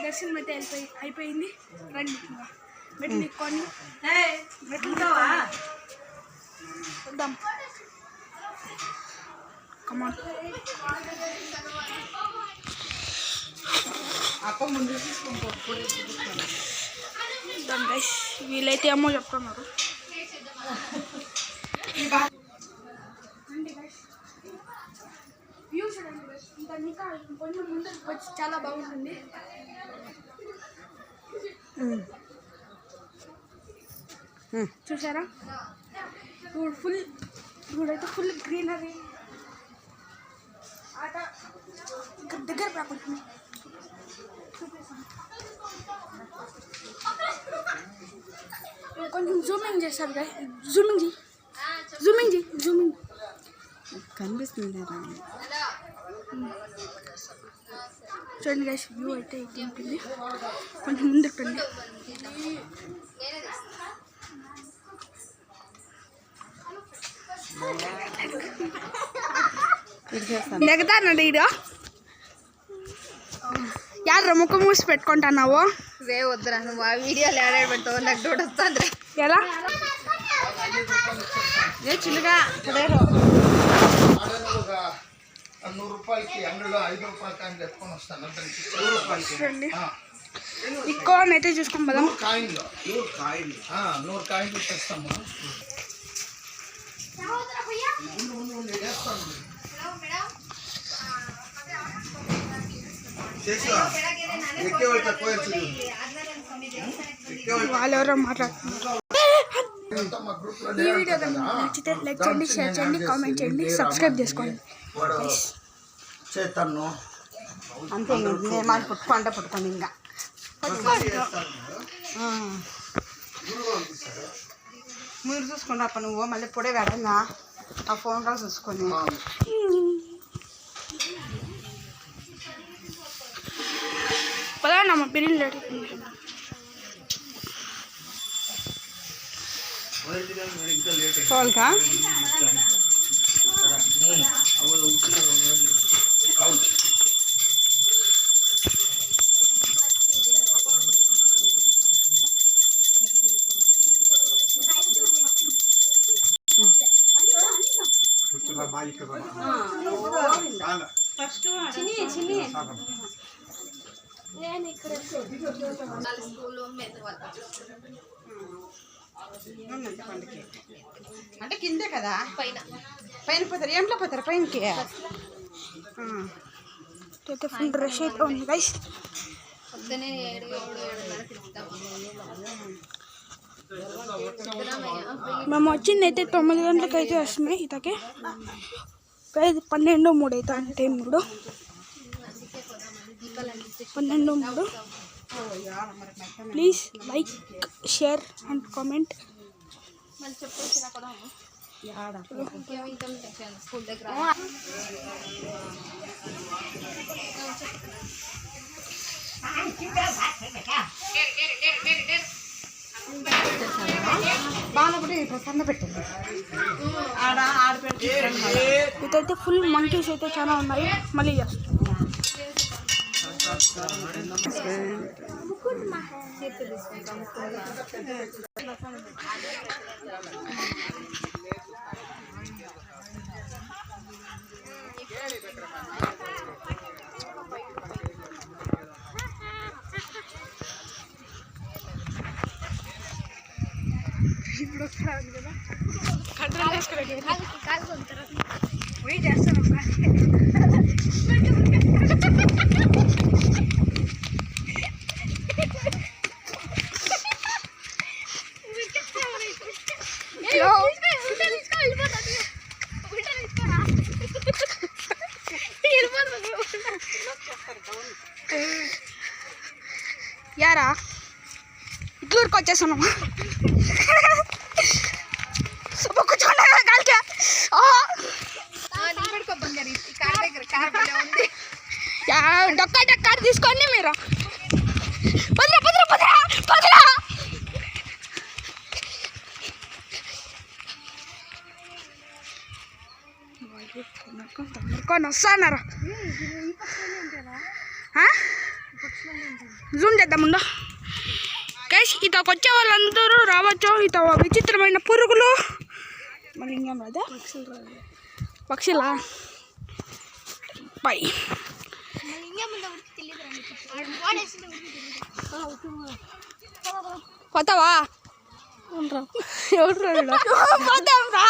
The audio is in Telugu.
దర్శనం అయితే అయిపోయింది. రండి మెట్లు ఎక్కుని మెట్లు వద్దాం. కమాన్ వీళ్ళైతే ఏమో చెప్తున్నారు. వ్యూ చూడండి, ఇంకా కొంచెం ముందుకు వచ్చి చాలా బాగుంటుంది. చూసారా, ఇప్పుడైతే ఫుల్ గ్రీనరీ. ఆట ఇక్కడ దగ్గర రాకుండా కొంచెం జూమింగ్ చేస్తారు కదా, జూమింగ్ కనిపిస్తుంది. చూడండి గైస్, వ్యూ అయితే ఉంటుంది. కొంచెం ముందుకు రండి. నెగతానండి ఇడ యారు ముఖం మూసి పెట్టుకుంటున్నావు. రే వద్దురా, నువ్వు ఆ వీడియోలు ఏడాడు పెడతావు, నాకు డౌట్ వస్తుంది. ఎలా చిన్నగా 100 రూపాయలకి అంగడిలో 5 రూపాయలకి అని చెప్పుకొని వస్తాను. ఎక్కువ అయితే చూసుకొని పోదాం. 100 కాయిన్లు తెస్తాము. వాళ్ళెవరో మాట్లాడుతున్నారు. ఈ వీడియో నచ్చితే లైక్ చేయండి, షేర్ చేయండి, కామెంట్ చేయండి, సబ్స్క్రైబ్ చేసుకోండి. చేతను అంతే పుట్టుకోండి ఇంకా మీరు చూసుకోండి. అప్ప నువ్వు మళ్ళీ పొడే వెడంగా ఆ ఫోన్లో చూసుకొని పదానమ్మ బిర్యానీ లేట్ ఫోన్కా అంటే కిందే కదా, పైన పోతారు. ఏంట్లో పోతారు పైనకి. ఫుల్ రష్ అయితే ఉంది గైస్. మేము వచ్చింది అయితే 9 గంటలకు అయితే వస్తున్నాయి. ఇతకే 12:03 అవుతుంది time. 12:03. Please like, share and comment. బాగా ప్రసన్న పెట్టింది. ఇదైతే ఫుల్ మంకీస్ అయితే చాలా ఉన్నాయి. మళ్ళీ చేస్తాం. ఇప్పుడు వస్తాను కదా, కంట్రోల్ చేసుకోలేదు. వెయిట్ చేస్తాను. యారా ఇట్లూరుకు వచ్చేస్తున్నామా? కూర్చోండి కాలికే. డొక్కా తీసుకోండి మీరు. పదరా తొందరకొని వస్తాన్నారా? Zoom చేద్దాముండా guys. ఇతకు వచ్చే వాళ్ళందరూ రావచ్చు. ఇత విచిత్రమైన పురుగులు మళ్ళీ ఇంకేం రాదా పక్షులా పై పోతావా ఎవరు పోతాం రా.